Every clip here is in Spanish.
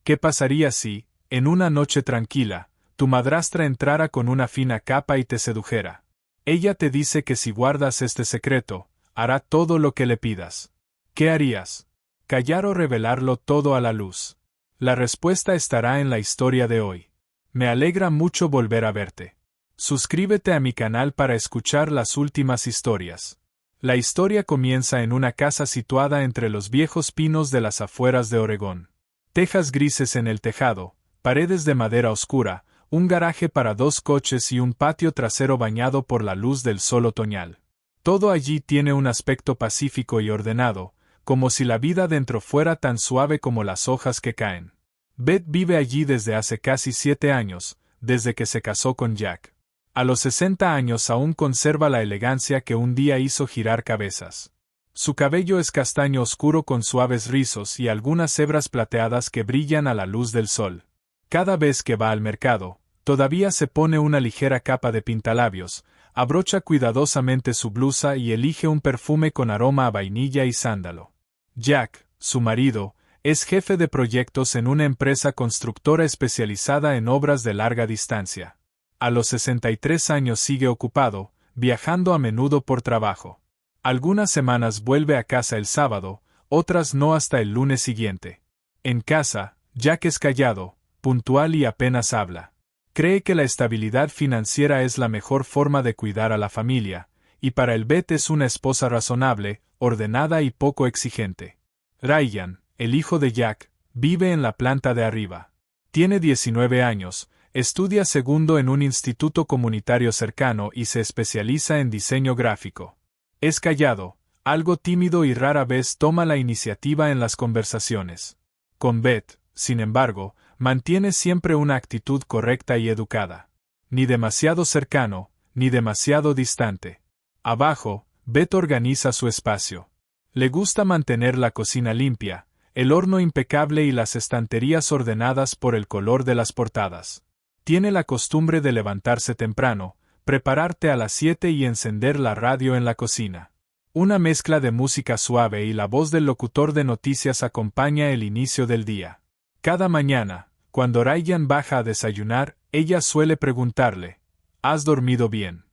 ¿Qué pasaría si, en una noche tranquila, tu madrastra entrara con una fina capa y te sedujera? Ella te dice que si guardas este secreto, hará todo lo que le pidas. ¿Qué harías? ¿Callar o revelarlo todo a la luz? La respuesta estará en la historia de hoy. Me alegra mucho volver a verte. Suscríbete a mi canal para escuchar las últimas historias. La historia comienza en una casa situada entre los viejos pinos de las afueras de Oregón. Tejas grises en el tejado, paredes de madera oscura, un garaje para 2 coches y un patio trasero bañado por la luz del sol otoñal. Todo allí tiene un aspecto pacífico y ordenado, como si la vida dentro fuera tan suave como las hojas que caen. Beth vive allí desde hace casi 7 años, desde que se casó con Jack. A los 60 años aún conserva la elegancia que un día hizo girar cabezas. Su cabello es castaño oscuro con suaves rizos y algunas hebras plateadas que brillan a la luz del sol. Cada vez que va al mercado, todavía se pone una ligera capa de pintalabios, abrocha cuidadosamente su blusa y elige un perfume con aroma a vainilla y sándalo. Jack, su marido, es jefe de proyectos en una empresa constructora especializada en obras de larga distancia. A los 63 años sigue ocupado, viajando a menudo por trabajo. Algunas semanas vuelve a casa el sábado, otras no hasta el lunes siguiente. En casa, Jack es callado, puntual y apenas habla. Cree que la estabilidad financiera es la mejor forma de cuidar a la familia, y para el Beth es una esposa razonable, ordenada y poco exigente. Ryan, el hijo de Jack, vive en la planta de arriba. Tiene 19 años, estudia segundo en un instituto comunitario cercano y se especializa en diseño gráfico. Es callado, algo tímido y rara vez toma la iniciativa en las conversaciones. Con Beth, sin embargo, mantiene siempre una actitud correcta y educada. Ni demasiado cercano, ni demasiado distante. Abajo, Beth organiza su espacio. Le gusta mantener la cocina limpia, el horno impecable y las estanterías ordenadas por el color de las portadas. Tiene la costumbre de levantarse temprano, prepararte a las 7 y encender la radio en la cocina. Una mezcla de música suave y la voz del locutor de noticias acompaña el inicio del día. Cada mañana, cuando Ryan baja a desayunar, ella suele preguntarle: ¿has dormido bien?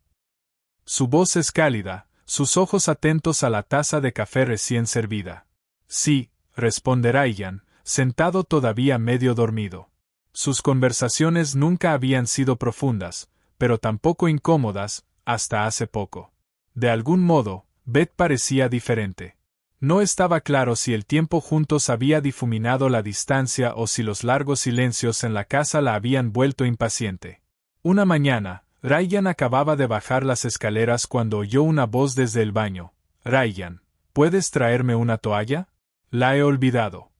Su voz es cálida, sus ojos atentos a la taza de café recién servida. Sí, responde Ryan, sentado todavía medio dormido. Sus conversaciones nunca habían sido profundas, pero tampoco incómodas, hasta hace poco. De algún modo, Beth parecía diferente. No estaba claro si el tiempo juntos había difuminado la distancia o si los largos silencios en la casa la habían vuelto impaciente. Una mañana, Ryan acababa de bajar las escaleras cuando oyó una voz desde el baño. «Ryan, ¿puedes traerme una toalla? La he olvidado».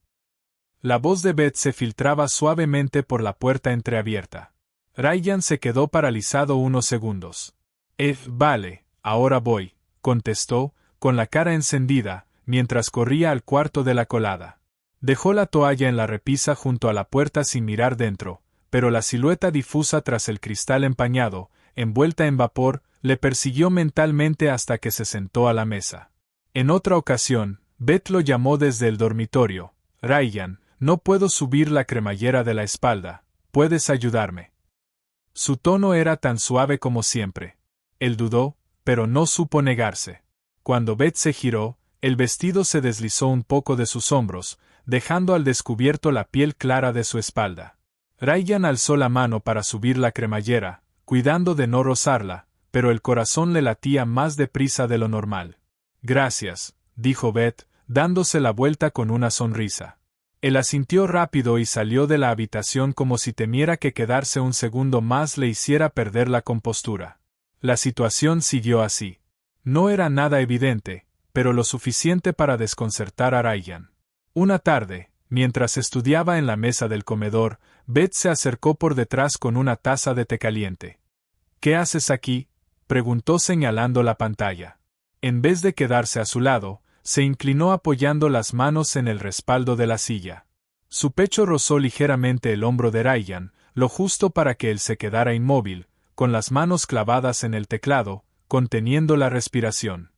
La voz de Beth se filtraba suavemente por la puerta entreabierta. Ryan se quedó paralizado unos segundos. Vale, ahora voy», contestó, con la cara encendida, mientras corría al cuarto de la colada. Dejó la toalla en la repisa junto a la puerta sin mirar dentro, pero la silueta difusa tras el cristal empañado, envuelta en vapor, le persiguió mentalmente hasta que se sentó a la mesa. En otra ocasión, Beth lo llamó desde el dormitorio. «Ryan, no puedo subir la cremallera de la espalda, ¿puedes ayudarme?». Su tono era tan suave como siempre. Él dudó, pero no supo negarse. Cuando Beth se giró, el vestido se deslizó un poco de sus hombros, dejando al descubierto la piel clara de su espalda. Ryan alzó la mano para subir la cremallera, cuidando de no rozarla, pero el corazón le latía más deprisa de lo normal. «Gracias», dijo Beth, dándose la vuelta con una sonrisa. Él asintió rápido y salió de la habitación como si temiera que quedarse un segundo más le hiciera perder la compostura. La situación siguió así. No era nada evidente, pero lo suficiente para desconcertar a Ryan. Una tarde, mientras estudiaba en la mesa del comedor, Beth se acercó por detrás con una taza de té caliente. «¿Qué haces aquí?», preguntó señalando la pantalla. En vez de quedarse a su lado, se inclinó apoyando las manos en el respaldo de la silla. Su pecho rozó ligeramente el hombro de Ryan, lo justo para que él se quedara inmóvil, con las manos clavadas en el teclado, conteniendo la respiración.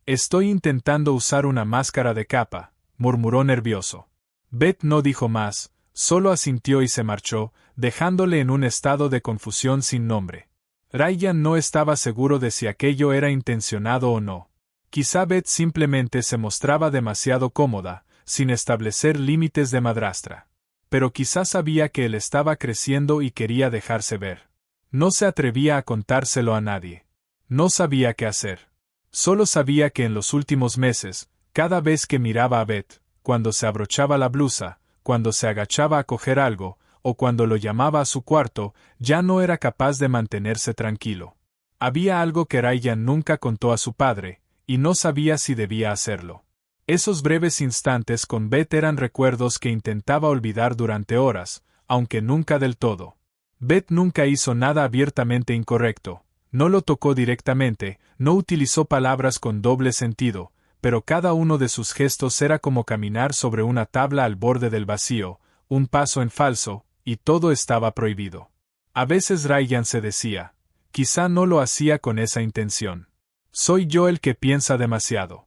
Estoy intentando usar una máscara de capa», murmuró nervioso. Beth no dijo más, Solo asintió y se marchó, dejándole en un estado de confusión sin nombre. Ryan no estaba seguro de si aquello era intencionado o no. Quizá Beth simplemente se mostraba demasiado cómoda, sin establecer límites de madrastra. Pero quizá sabía que él estaba creciendo y quería dejarse ver. No se atrevía a contárselo a nadie. No sabía qué hacer. Solo sabía que en los últimos meses, cada vez que miraba a Beth, cuando se abrochaba la blusa, cuando se agachaba a coger algo, o cuando lo llamaba a su cuarto, ya no era capaz de mantenerse tranquilo. Había algo que Ryan nunca contó a su padre, y no sabía si debía hacerlo. Esos breves instantes con Beth eran recuerdos que intentaba olvidar durante horas, aunque nunca del todo. Beth nunca hizo nada abiertamente incorrecto, no lo tocó directamente, no utilizó palabras con doble sentido, pero cada uno de sus gestos era como caminar sobre una tabla al borde del vacío, un paso en falso, y todo estaba prohibido. A veces Ryan se decía, quizá no lo hacía con esa intención. Soy yo el que piensa demasiado.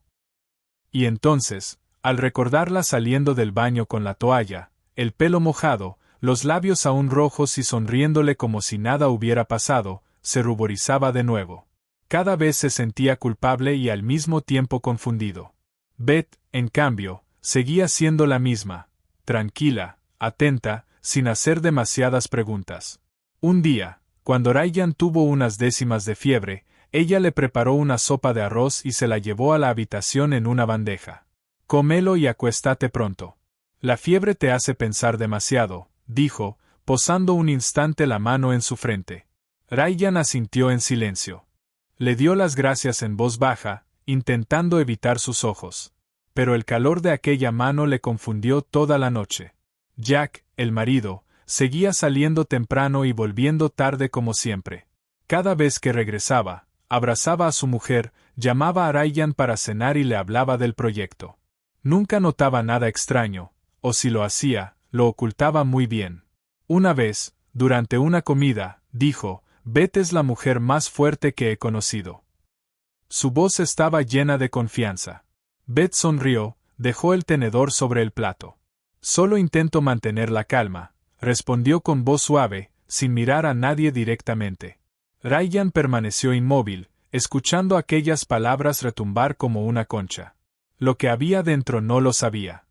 Y entonces, al recordarla saliendo del baño con la toalla, el pelo mojado, los labios aún rojos y sonriéndole como si nada hubiera pasado, se ruborizaba de nuevo. Cada vez se sentía culpable y al mismo tiempo confundido. Beth, en cambio, seguía siendo la misma, tranquila, atenta, sin hacer demasiadas preguntas. Un día, cuando Ryan tuvo unas décimas de fiebre, ella le preparó una sopa de arroz y se la llevó a la habitación en una bandeja. Cómelo y acuéstate pronto. La fiebre te hace pensar demasiado, dijo, posando un instante la mano en su frente. Ryan asintió en silencio. Le dio las gracias en voz baja, intentando evitar sus ojos. Pero el calor de aquella mano le confundió toda la noche. Jack, el marido, seguía saliendo temprano y volviendo tarde como siempre. Cada vez que regresaba, abrazaba a su mujer, llamaba a Ryan para cenar y le hablaba del proyecto. Nunca notaba nada extraño, o si lo hacía, lo ocultaba muy bien. Una vez, durante una comida, dijo, Beth es la mujer más fuerte que he conocido. Su voz estaba llena de confianza. Beth sonrió, dejó el tenedor sobre el plato. Solo intento mantener la calma, respondió con voz suave, sin mirar a nadie directamente. Ryan permaneció inmóvil, escuchando aquellas palabras retumbar como una concha. Lo que había dentro no lo sabía.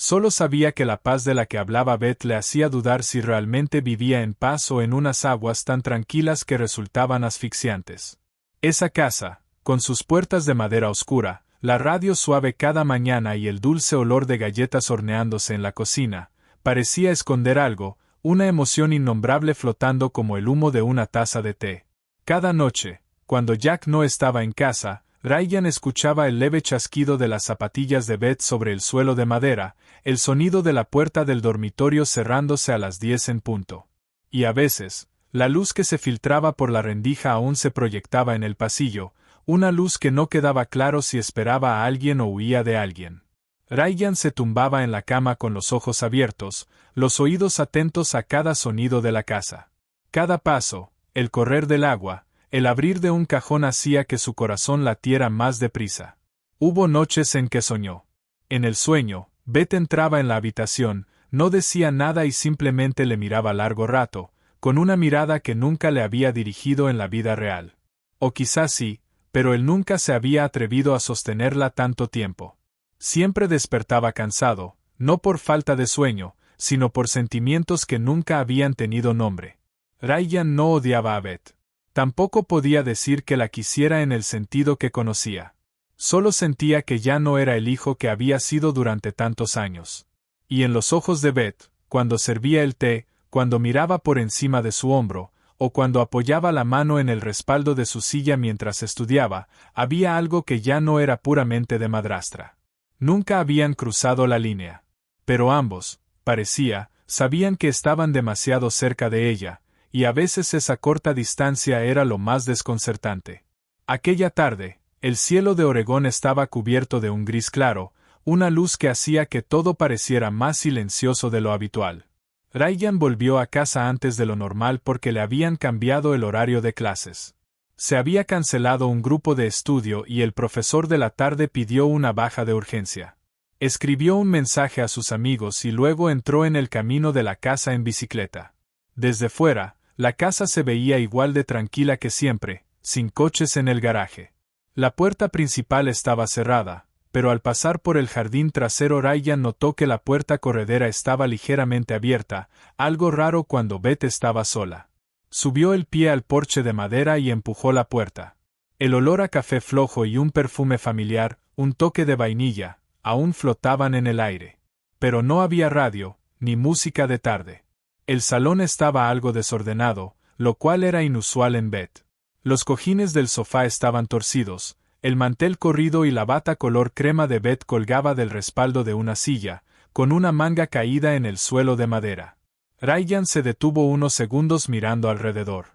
Solo sabía que la paz de la que hablaba Beth le hacía dudar si realmente vivía en paz o en unas aguas tan tranquilas que resultaban asfixiantes. Esa casa, con sus puertas de madera oscura, la radio suave cada mañana y el dulce olor de galletas horneándose en la cocina, parecía esconder algo, una emoción innombrable flotando como el humo de una taza de té. Cada noche, cuando Jack no estaba en casa, Ryan escuchaba el leve chasquido de las zapatillas de Beth sobre el suelo de madera, el sonido de la puerta del dormitorio cerrándose a las 10 en punto. Y a veces, la luz que se filtraba por la rendija aún se proyectaba en el pasillo, una luz que no quedaba claro si esperaba a alguien o huía de alguien. Ryan se tumbaba en la cama con los ojos abiertos, los oídos atentos a cada sonido de la casa. Cada paso, el correr del agua, el abrir de un cajón hacía que su corazón latiera más deprisa. Hubo noches en que soñó. En el sueño, Beth entraba en la habitación, no decía nada y simplemente le miraba largo rato, con una mirada que nunca le había dirigido en la vida real. O quizás sí, pero él nunca se había atrevido a sostenerla tanto tiempo. Siempre despertaba cansado, no por falta de sueño, sino por sentimientos que nunca habían tenido nombre. Ryan no odiaba a Beth. Tampoco podía decir que la quisiera en el sentido que conocía. Solo sentía que ya no era el hijo que había sido durante tantos años. Y en los ojos de Beth, cuando servía el té, cuando miraba por encima de su hombro, o cuando apoyaba la mano en el respaldo de su silla mientras estudiaba, había algo que ya no era puramente de madrastra. Nunca habían cruzado la línea. Pero ambos, parecía, sabían que estaban demasiado cerca de ella, y a veces esa corta distancia era lo más desconcertante. Aquella tarde, el cielo de Oregón estaba cubierto de un gris claro, una luz que hacía que todo pareciera más silencioso de lo habitual. Ryan volvió a casa antes de lo normal porque le habían cambiado el horario de clases. Se había cancelado un grupo de estudio y el profesor de la tarde pidió una baja de urgencia. Escribió un mensaje a sus amigos y luego entró en el camino de la casa en bicicleta. Desde fuera, la casa se veía igual de tranquila que siempre, sin coches en el garaje. La puerta principal estaba cerrada, pero al pasar por el jardín trasero Ryan notó que la puerta corredera estaba ligeramente abierta, algo raro cuando Beth estaba sola. Subió el pie al porche de madera y empujó la puerta. El olor a café flojo y un perfume familiar, un toque de vainilla, aún flotaban en el aire. Pero no había radio, ni música de tarde. El salón estaba algo desordenado, lo cual era inusual en Beth. Los cojines del sofá estaban torcidos, el mantel corrido y la bata color crema de Beth colgaba del respaldo de una silla, con una manga caída en el suelo de madera. Ryan se detuvo unos segundos mirando alrededor.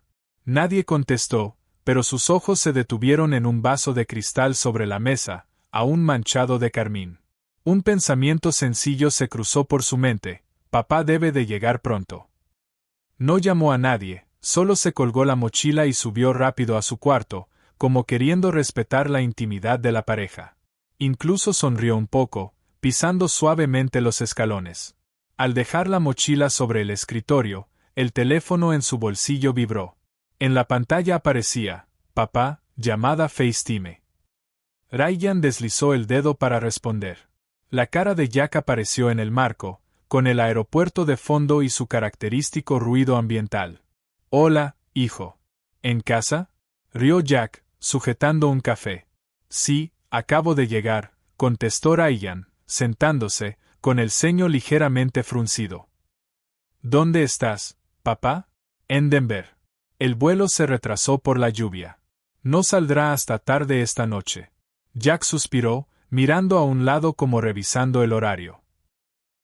Nadie contestó, pero sus ojos se detuvieron en un vaso de cristal sobre la mesa, aún manchado de carmín. Un pensamiento sencillo se cruzó por su mente: papá debe de llegar pronto. No llamó a nadie, solo se colgó la mochila y subió rápido a su cuarto, como queriendo respetar la intimidad de la pareja. Incluso sonrió un poco, pisando suavemente los escalones. Al dejar la mochila sobre el escritorio, el teléfono en su bolsillo vibró. En la pantalla aparecía: papá, llamada FaceTime. Ryan deslizó el dedo para responder. La cara de Jack apareció en el marco, con el aeropuerto de fondo y su característico ruido ambiental. Hola, hijo. ¿En casa?, rió Jack, sujetando un café. Sí, acabo de llegar, contestó Ryan, sentándose, con el ceño ligeramente fruncido. ¿Dónde estás, papá? En Denver. El vuelo se retrasó por la lluvia. No saldrá hasta tarde esta noche. Jack suspiró, mirando a un lado como revisando el horario.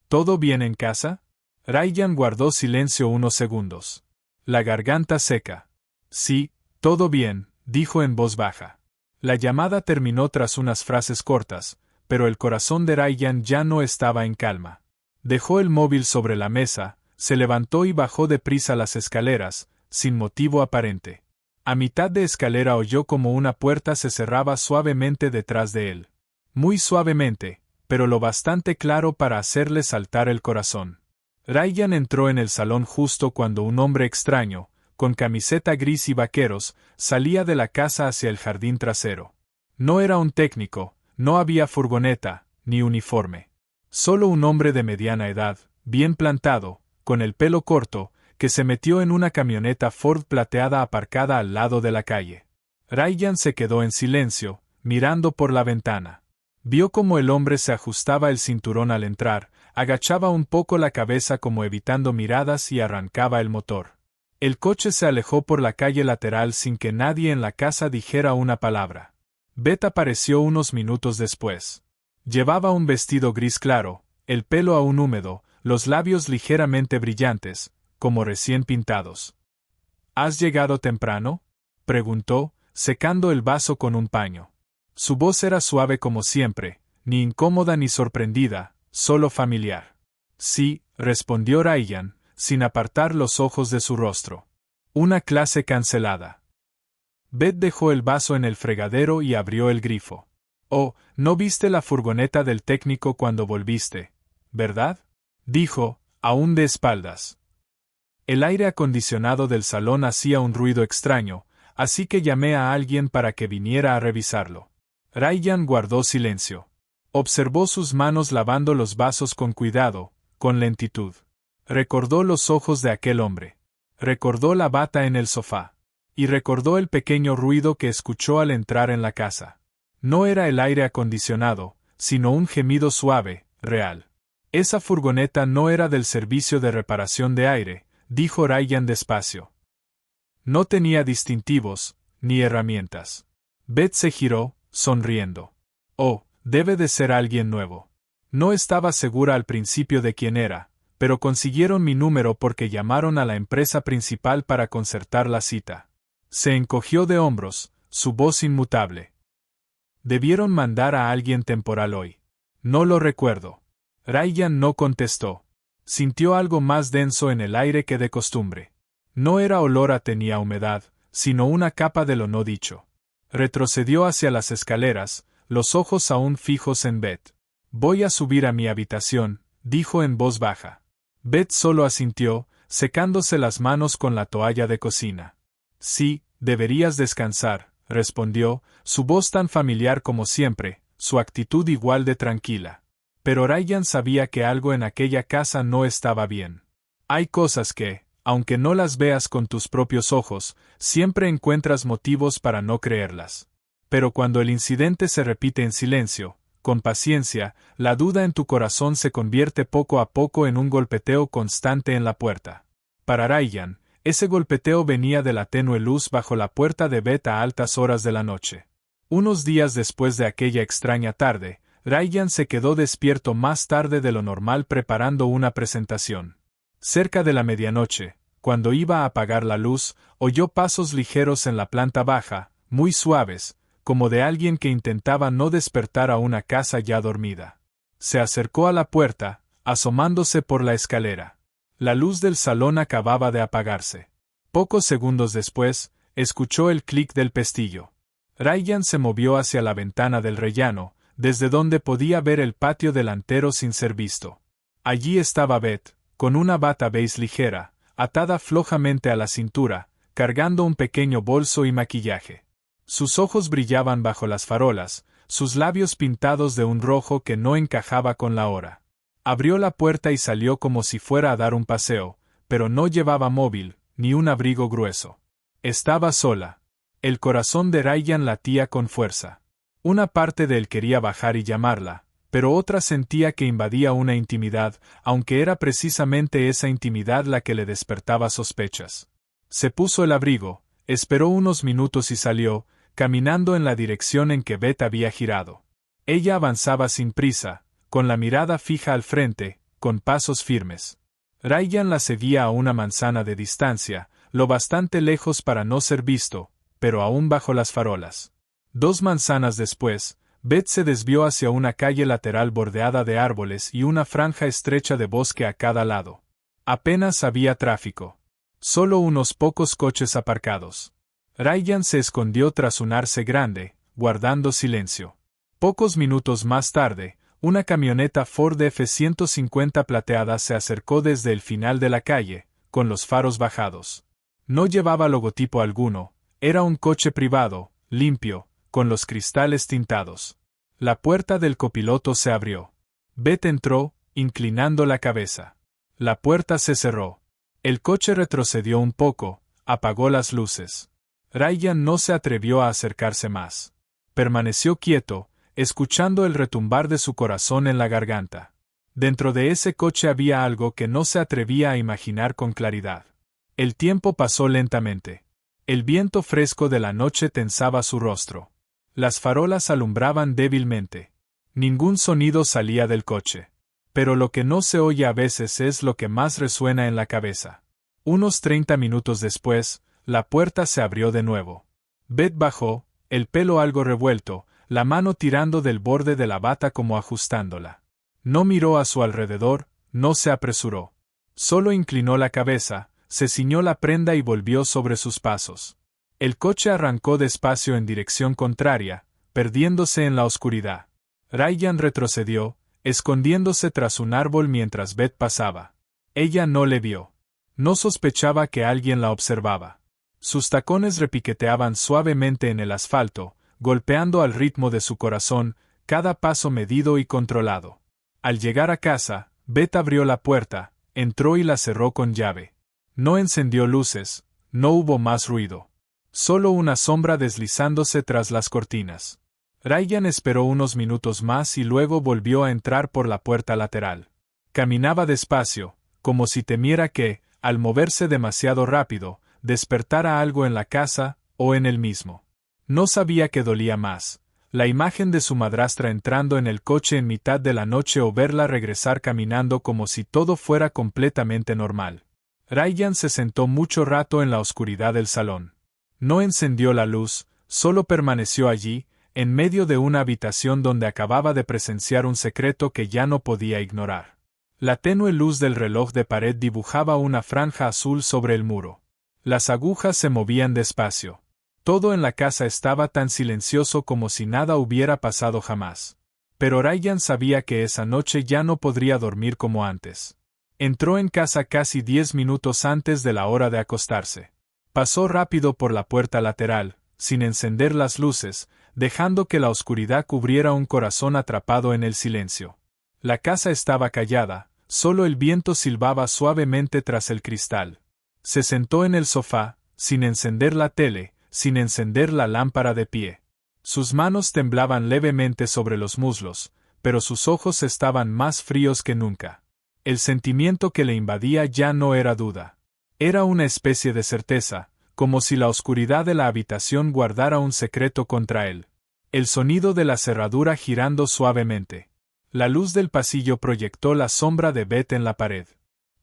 ¿Todo bien en casa? Ryan guardó silencio unos segundos. La garganta seca. Sí, todo bien, dijo en voz baja. La llamada terminó tras unas frases cortas, pero el corazón de Ryan ya no estaba en calma. Dejó el móvil sobre la mesa, se levantó y bajó deprisa las escaleras, sin motivo aparente. A mitad de escalera oyó como una puerta se cerraba suavemente detrás de él. Muy suavemente, pero lo bastante claro para hacerle saltar el corazón. Ryan entró en el salón justo cuando un hombre extraño, con camiseta gris y vaqueros, salía de la casa hacia el jardín trasero. No era un técnico, no había furgoneta, ni uniforme. Solo un hombre de mediana edad, bien plantado, con el pelo corto, que se metió en una camioneta Ford plateada aparcada al lado de la calle. Ryan se quedó en silencio, mirando por la ventana. Vio cómo el hombre se ajustaba el cinturón al entrar, agachaba un poco la cabeza como evitando miradas y arrancaba el motor. El coche se alejó por la calle lateral sin que nadie en la casa dijera una palabra. Beth apareció unos minutos después. Llevaba un vestido gris claro, el pelo aún húmedo, los labios ligeramente brillantes, como recién pintados. ¿Has llegado temprano?, preguntó, secando el vaso con un paño. Su voz era suave como siempre, ni incómoda ni sorprendida, solo familiar. Sí, respondió Ryan, sin apartar los ojos de su rostro. Una clase cancelada. Beth dejó el vaso en el fregadero y abrió el grifo. Oh, no viste la furgoneta del técnico cuando volviste, ¿verdad?, dijo, aún de espaldas. El aire acondicionado del salón hacía un ruido extraño, así que llamé a alguien para que viniera a revisarlo. Ryan guardó silencio. Observó sus manos lavando los vasos con cuidado, con lentitud. Recordó los ojos de aquel hombre. Recordó la bata en el sofá. Y recordó el pequeño ruido que escuchó al entrar en la casa. No era el aire acondicionado, sino un gemido suave, real. Esa furgoneta no era del servicio de reparación de aire, dijo Ryan despacio. No tenía distintivos, ni herramientas. Beth se giró, sonriendo. Oh, debe de ser alguien nuevo. No estaba segura al principio de quién era, pero consiguieron mi número porque llamaron a la empresa principal para concertar la cita. Se encogió de hombros, su voz inmutable. Debieron mandar a alguien temporal hoy. No lo recuerdo. Ryan no contestó. Sintió algo más denso en el aire que de costumbre. No era olor a tenía humedad, sino una capa de lo no dicho. Retrocedió hacia las escaleras, los ojos aún fijos en Beth. Voy a subir a mi habitación, dijo en voz baja. Beth solo asintió, secándose las manos con la toalla de cocina. Sí, deberías descansar, respondió, su voz tan familiar como siempre, su actitud igual de tranquila. Pero Ryan sabía que algo en aquella casa no estaba bien. Hay cosas que, aunque no las veas con tus propios ojos, siempre encuentras motivos para no creerlas. Pero cuando el incidente se repite en silencio, con paciencia, la duda en tu corazón se convierte poco a poco en un golpeteo constante en la puerta. Para Ryan, ese golpeteo venía de la tenue luz bajo la puerta de Beth a altas horas de la noche. Unos días después de aquella extraña tarde, Ryan se quedó despierto más tarde de lo normal preparando una presentación. Cerca de la medianoche, cuando iba a apagar la luz, oyó pasos ligeros en la planta baja, muy suaves, como de alguien que intentaba no despertar a una casa ya dormida. Se acercó a la puerta, asomándose por la escalera. La luz del salón acababa de apagarse. Pocos segundos después, escuchó el clic del pestillo. Ryan se movió hacia la ventana del rellano, desde donde podía ver el patio delantero sin ser visto. Allí estaba Beth, con una bata beige ligera, atada flojamente a la cintura, cargando un pequeño bolso y maquillaje. Sus ojos brillaban bajo las farolas, sus labios pintados de un rojo que no encajaba con la hora. Abrió la puerta y salió como si fuera a dar un paseo, pero no llevaba móvil, ni un abrigo grueso. Estaba sola. El corazón de Ryan latía con fuerza. Una parte de él quería bajar y llamarla, pero otra sentía que invadía una intimidad, aunque era precisamente esa intimidad la que le despertaba sospechas. Se puso el abrigo, esperó unos minutos y salió, caminando en la dirección en que Beth había girado. Ella avanzaba sin prisa, con la mirada fija al frente, con pasos firmes. Ryan la seguía a una manzana de distancia, lo bastante lejos para no ser visto, pero aún bajo las farolas. 2 manzanas después, Beth se desvió hacia una calle lateral bordeada de árboles y una franja estrecha de bosque a cada lado. Apenas había tráfico. Solo unos pocos coches aparcados. Ryan se escondió tras un arce grande, guardando silencio. Pocos minutos más tarde, una camioneta Ford F-150 plateada se acercó desde el final de la calle, con los faros bajados. No llevaba logotipo alguno, era un coche privado, limpio, con los cristales tintados. La puerta del copiloto se abrió. Beth entró, inclinando la cabeza. La puerta se cerró. El coche retrocedió un poco, apagó las luces. Ryan no se atrevió a acercarse más. Permaneció quieto, escuchando el retumbar de su corazón en la garganta. Dentro de ese coche había algo que no se atrevía a imaginar con claridad. El tiempo pasó lentamente. El viento fresco de la noche tensaba su rostro. Las farolas alumbraban débilmente. Ningún sonido salía del coche. Pero lo que no se oye a veces es lo que más resuena en la cabeza. Unos 30 minutos después, la puerta se abrió de nuevo. Beth bajó, el pelo algo revuelto, la mano tirando del borde de la bata como ajustándola. No miró a su alrededor, no se apresuró. Solo inclinó la cabeza, se ciñó la prenda y volvió sobre sus pasos. El coche arrancó despacio en dirección contraria, perdiéndose en la oscuridad. Ryan retrocedió, escondiéndose tras un árbol mientras Beth pasaba. Ella no le vio. No sospechaba que alguien la observaba. Sus tacones repiqueteaban suavemente en el asfalto, golpeando al ritmo de su corazón, cada paso medido y controlado. Al llegar a casa, Beth abrió la puerta, entró y la cerró con llave. No encendió luces, no hubo más ruido. Solo una sombra deslizándose tras las cortinas. Ryan esperó unos minutos más y luego volvió a entrar por la puerta lateral. Caminaba despacio, como si temiera que, al moverse demasiado rápido, despertara algo en la casa, o en él mismo. No sabía qué dolía más, la imagen de su madrastra entrando en el coche en mitad de la noche o verla regresar caminando como si todo fuera completamente normal. Ryan se sentó mucho rato en la oscuridad del salón. No encendió la luz, solo permaneció allí, en medio de una habitación donde acababa de presenciar un secreto que ya no podía ignorar. La tenue luz del reloj de pared dibujaba una franja azul sobre el muro. Las agujas se movían despacio. Todo en la casa estaba tan silencioso como si nada hubiera pasado jamás. Pero Ryan sabía que esa noche ya no podría dormir como antes. Entró en casa casi 10 minutos antes de la hora de acostarse. Pasó rápido por la puerta lateral, sin encender las luces, dejando que la oscuridad cubriera un corazón atrapado en el silencio. La casa estaba callada, solo el viento silbaba suavemente tras el cristal. Se sentó en el sofá, sin encender la tele, sin encender la lámpara de pie. Sus manos temblaban levemente sobre los muslos, pero sus ojos estaban más fríos que nunca. El sentimiento que le invadía ya no era duda. Era una especie de certeza, como si la oscuridad de la habitación guardara un secreto contra él. El sonido de la cerradura girando suavemente. La luz del pasillo proyectó la sombra de Beth en la pared.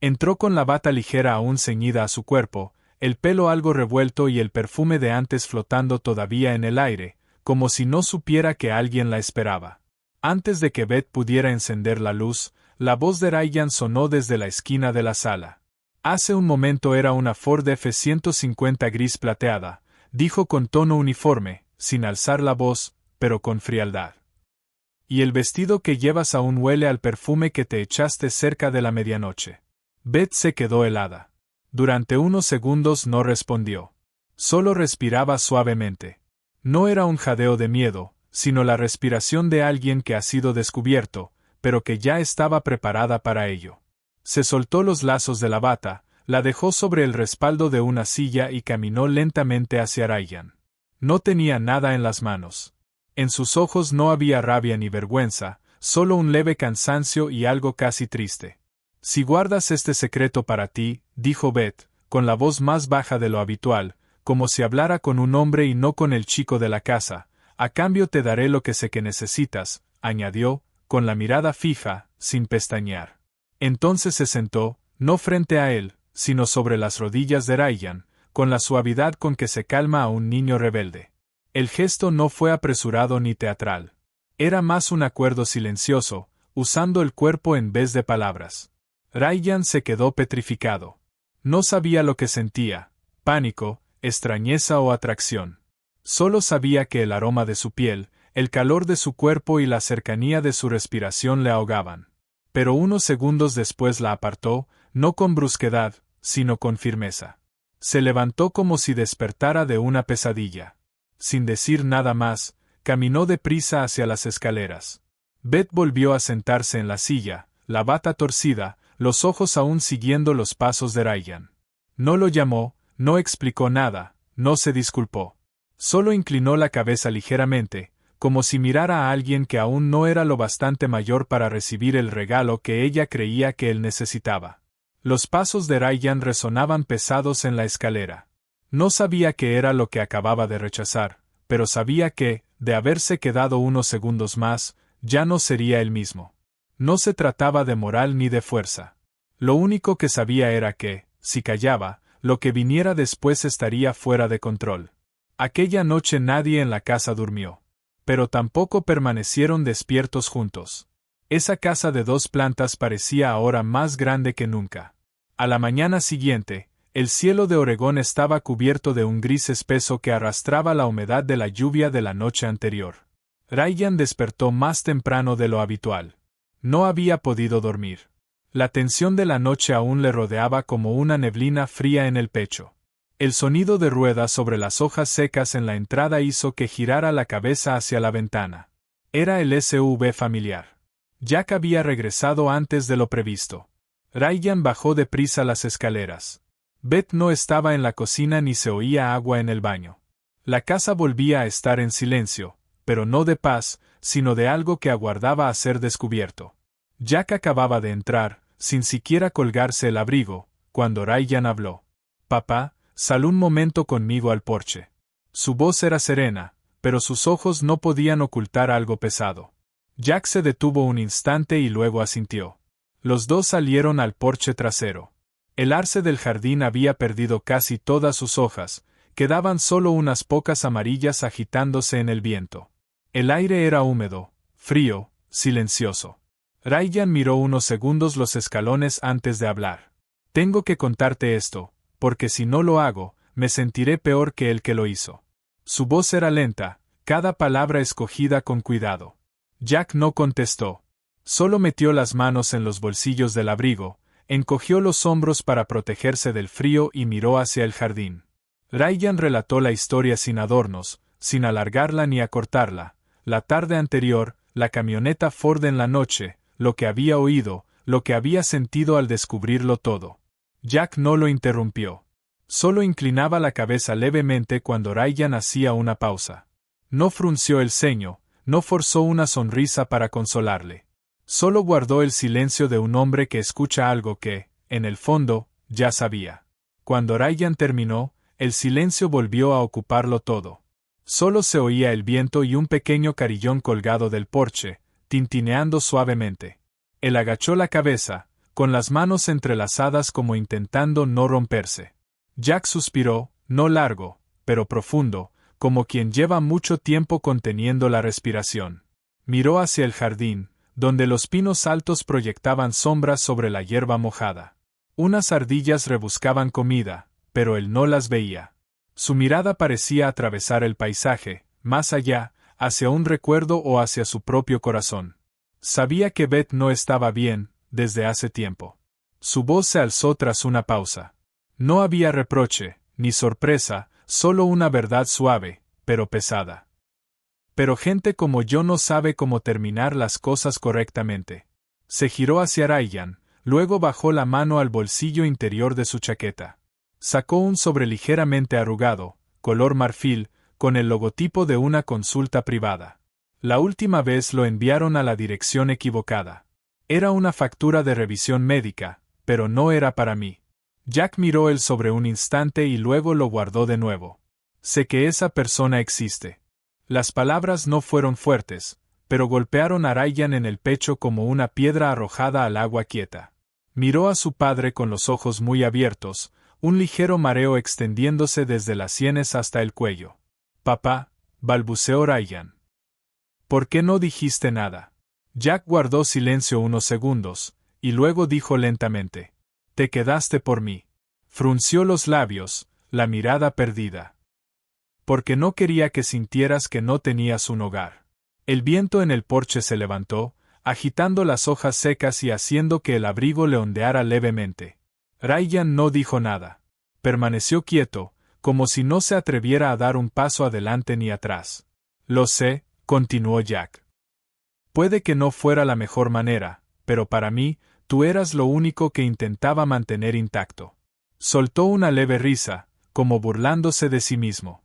Entró con la bata ligera aún ceñida a su cuerpo, el pelo algo revuelto y el perfume de antes flotando todavía en el aire, como si no supiera que alguien la esperaba. Antes de que Beth pudiera encender la luz, la voz de Ryan sonó desde la esquina de la sala. Hace un momento era una Ford F-150 gris plateada, dijo con tono uniforme, sin alzar la voz, pero con frialdad. Y el vestido que llevas aún huele al perfume que te echaste cerca de la medianoche. Beth se quedó helada. Durante unos segundos no respondió. Solo respiraba suavemente. No era un jadeo de miedo, sino la respiración de alguien que ha sido descubierto, pero que ya estaba preparada para ello. Se soltó los lazos de la bata, la dejó sobre el respaldo de una silla y caminó lentamente hacia Ryan. No tenía nada en las manos. En sus ojos no había rabia ni vergüenza, solo un leve cansancio y algo casi triste. Si guardas este secreto para ti, dijo Beth, con la voz más baja de lo habitual, como si hablara con un hombre y no con el chico de la casa, a cambio te daré lo que sé que necesitas, añadió, con la mirada fija, sin pestañear. Entonces se sentó, no frente a él, sino sobre las rodillas de Ryan, con la suavidad con que se calma a un niño rebelde. El gesto no fue apresurado ni teatral. Era más un acuerdo silencioso, usando el cuerpo en vez de palabras. Ryan se quedó petrificado. No sabía lo que sentía, pánico, extrañeza o atracción. Solo sabía que el aroma de su piel, el calor de su cuerpo y la cercanía de su respiración le ahogaban. Pero unos segundos después la apartó, no con brusquedad, sino con firmeza. Se levantó como si despertara de una pesadilla. Sin decir nada más, caminó deprisa hacia las escaleras. Beth volvió a sentarse en la silla, la bata torcida, los ojos aún siguiendo los pasos de Ryan. No lo llamó, no explicó nada, no se disculpó. Solo inclinó la cabeza ligeramente, como si mirara a alguien que aún no era lo bastante mayor para recibir el regalo que ella creía que él necesitaba. Los pasos de Ryan resonaban pesados en la escalera. No sabía qué era lo que acababa de rechazar, pero sabía que, de haberse quedado unos segundos más, ya no sería el mismo. No se trataba de moral ni de fuerza. Lo único que sabía era que, si callaba, lo que viniera después estaría fuera de control. Aquella noche nadie en la casa durmió. Pero tampoco permanecieron despiertos juntos. Esa casa de 2 plantas parecía ahora más grande que nunca. A la mañana siguiente, el cielo de Oregón estaba cubierto de un gris espeso que arrastraba la humedad de la lluvia de la noche anterior. Ryan despertó más temprano de lo habitual. No había podido dormir. La tensión de la noche aún le rodeaba como una neblina fría en el pecho. El sonido de ruedas sobre las hojas secas en la entrada hizo que girara la cabeza hacia la ventana. Era el SUV familiar. Jack había regresado antes de lo previsto. Ryan bajó deprisa las escaleras. Beth no estaba en la cocina ni se oía agua en el baño. La casa volvía a estar en silencio, pero no de paz, sino de algo que aguardaba a ser descubierto. Jack acababa de entrar, sin siquiera colgarse el abrigo, cuando Ryan habló. «Papá, sal un momento conmigo al porche». Su voz era serena, pero sus ojos no podían ocultar algo pesado. Jack se detuvo un instante y luego asintió. Los dos salieron al porche trasero. El arce del jardín había perdido casi todas sus hojas, quedaban solo unas pocas amarillas agitándose en el viento. El aire era húmedo, frío, silencioso. Ryan miró unos segundos los escalones antes de hablar. «Tengo que contarte esto, porque si no lo hago, me sentiré peor que el que lo hizo». Su voz era lenta, cada palabra escogida con cuidado. Jack no contestó. Solo metió las manos en los bolsillos del abrigo, encogió los hombros para protegerse del frío y miró hacia el jardín. Ryan relató la historia sin adornos, sin alargarla ni acortarla. La tarde anterior, la camioneta Ford en la noche, lo que había oído, lo que había sentido al descubrirlo todo. Jack no lo interrumpió. Solo inclinaba la cabeza levemente cuando Ryan hacía una pausa. No frunció el ceño, no forzó una sonrisa para consolarle. Solo guardó el silencio de un hombre que escucha algo que, en el fondo, ya sabía. Cuando Ryan terminó, el silencio volvió a ocuparlo todo. Solo se oía el viento y un pequeño carillón colgado del porche, tintineando suavemente. Él agachó la cabeza, con las manos entrelazadas como intentando no romperse. Jack suspiró, no largo, pero profundo, como quien lleva mucho tiempo conteniendo la respiración. Miró hacia el jardín, donde los pinos altos proyectaban sombras sobre la hierba mojada. Unas ardillas rebuscaban comida, pero él no las veía. Su mirada parecía atravesar el paisaje, más allá, hacia un recuerdo o hacia su propio corazón. Sabía que Beth no estaba bien, desde hace tiempo. Su voz se alzó tras una pausa. No había reproche, ni sorpresa, solo una verdad suave, pero pesada. Pero gente como yo no sabe cómo terminar las cosas correctamente. Se giró hacia Ryan, luego bajó la mano al bolsillo interior de su chaqueta. Sacó un sobre ligeramente arrugado, color marfil, con el logotipo de una consulta privada. La última vez lo enviaron a la dirección equivocada. Era una factura de revisión médica, pero no era para mí. Jack miró el sobre un instante y luego lo guardó de nuevo. Sé que esa persona existe. Las palabras no fueron fuertes, pero golpearon a Ryan en el pecho como una piedra arrojada al agua quieta. Miró a su padre con los ojos muy abiertos, un ligero mareo extendiéndose desde las sienes hasta el cuello. «Papá», balbuceó Ryan. «¿Por qué no dijiste nada?» Jack guardó silencio unos segundos, y luego dijo lentamente: «Te quedaste por mí». Frunció los labios, la mirada perdida. «Porque no quería que sintieras que no tenías un hogar». El viento en el porche se levantó, agitando las hojas secas y haciendo que el abrigo le ondeara levemente. Ryan no dijo nada. Permaneció quieto, como si no se atreviera a dar un paso adelante ni atrás. «Lo sé», continuó Jack. «Puede que no fuera la mejor manera, pero para mí, tú eras lo único que intentaba mantener intacto». Soltó una leve risa, como burlándose de sí mismo.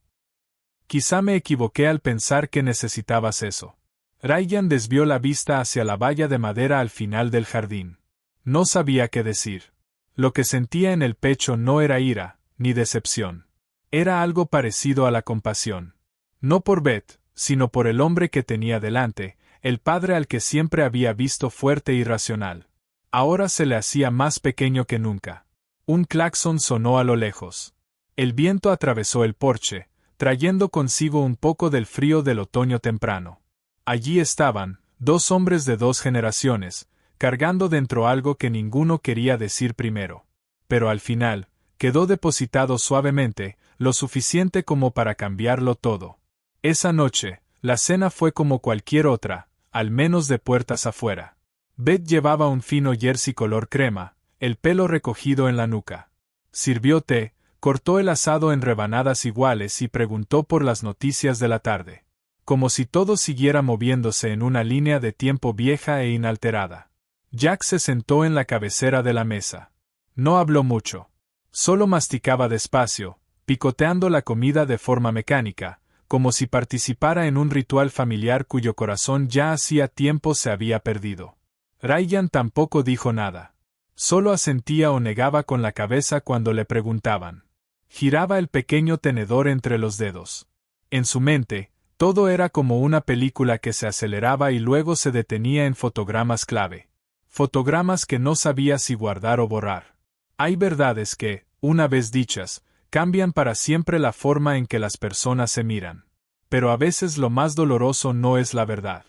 «Quizá me equivoqué al pensar que necesitabas eso». Ryan desvió la vista hacia la valla de madera al final del jardín. No sabía qué decir. Lo que sentía en el pecho no era ira, ni decepción. Era algo parecido a la compasión. No por Beth, sino por el hombre que tenía delante, el padre al que siempre había visto fuerte y racional. Ahora se le hacía más pequeño que nunca. Un claxon sonó a lo lejos. El viento atravesó el porche, trayendo consigo un poco del frío del otoño temprano. Allí estaban, dos hombres de dos generaciones, cargando dentro algo que ninguno quería decir primero. Pero al final, quedó depositado suavemente, lo suficiente como para cambiarlo todo. Esa noche, la cena fue como cualquier otra, al menos de puertas afuera. Beth llevaba un fino jersey color crema, el pelo recogido en la nuca. Sirvió té, cortó el asado en rebanadas iguales y preguntó por las noticias de la tarde. Como si todo siguiera moviéndose en una línea de tiempo vieja e inalterada. Jack se sentó en la cabecera de la mesa. No habló mucho. Solo masticaba despacio, picoteando la comida de forma mecánica, como si participara en un ritual familiar cuyo corazón ya hacía tiempo se había perdido. Ryan tampoco dijo nada. Solo asentía o negaba con la cabeza cuando le preguntaban. Giraba el pequeño tenedor entre los dedos. En su mente, todo era como una película que se aceleraba y luego se detenía en fotogramas clave. Fotogramas que no sabía si guardar o borrar. Hay verdades que, una vez dichas, cambian para siempre la forma en que las personas se miran. Pero a veces lo más doloroso no es la verdad.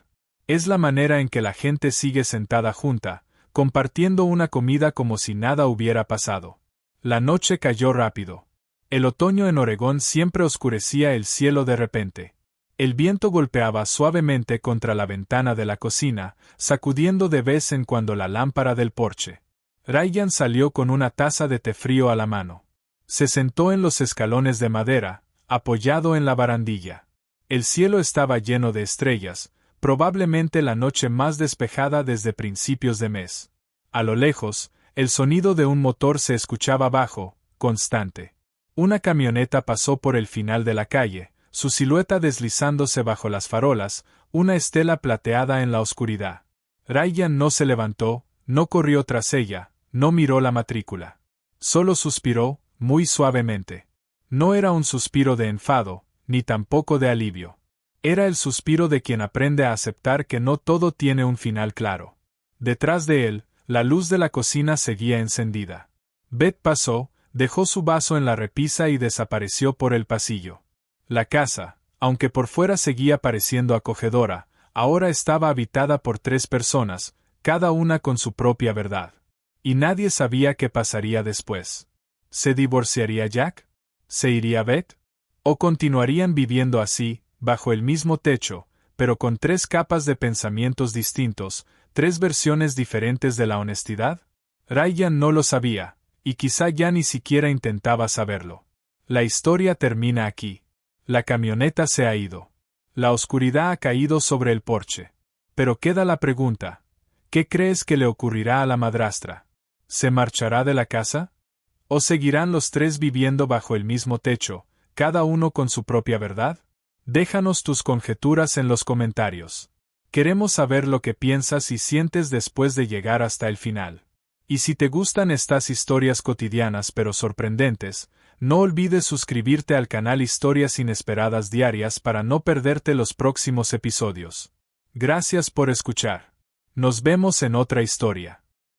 Es la manera en que la gente sigue sentada junta, compartiendo una comida como si nada hubiera pasado. La noche cayó rápido. El otoño en Oregón siempre oscurecía el cielo de repente. El viento golpeaba suavemente contra la ventana de la cocina, sacudiendo de vez en cuando la lámpara del porche. Ryan salió con una taza de té frío a la mano. Se sentó en los escalones de madera, apoyado en la barandilla. El cielo estaba lleno de estrellas, probablemente la noche más despejada desde principios de mes. A lo lejos, el sonido de un motor se escuchaba bajo, constante. Una camioneta pasó por el final de la calle, su silueta deslizándose bajo las farolas, una estela plateada en la oscuridad. Ryan no se levantó, no corrió tras ella, no miró la matrícula. Solo suspiró, muy suavemente. No era un suspiro de enfado, ni tampoco de alivio. Era el suspiro de quien aprende a aceptar que no todo tiene un final claro. Detrás de él, la luz de la cocina seguía encendida. Beth pasó, dejó su vaso en la repisa y desapareció por el pasillo. La casa, aunque por fuera seguía pareciendo acogedora, ahora estaba habitada por 3 personas, cada una con su propia verdad. Y nadie sabía qué pasaría después. ¿Se divorciaría Jack? ¿Se iría Beth? ¿O continuarían viviendo así, bajo el mismo techo, pero con 3 capas de pensamientos distintos, 3 versiones diferentes de la honestidad? Ryan no lo sabía, y quizá ya ni siquiera intentaba saberlo. La historia termina aquí. La camioneta se ha ido. La oscuridad ha caído sobre el porche. Pero queda la pregunta: ¿qué crees que le ocurrirá a la madrastra? ¿Se marchará de la casa? ¿O seguirán los 3 viviendo bajo el mismo techo, cada uno con su propia verdad? Déjanos tus conjeturas en los comentarios. Queremos saber lo que piensas y sientes después de llegar hasta el final. Y si te gustan estas historias cotidianas pero sorprendentes, no olvides suscribirte al canal Historias Inesperadas Diarias para no perderte los próximos episodios. Gracias por escuchar. Nos vemos en otra historia.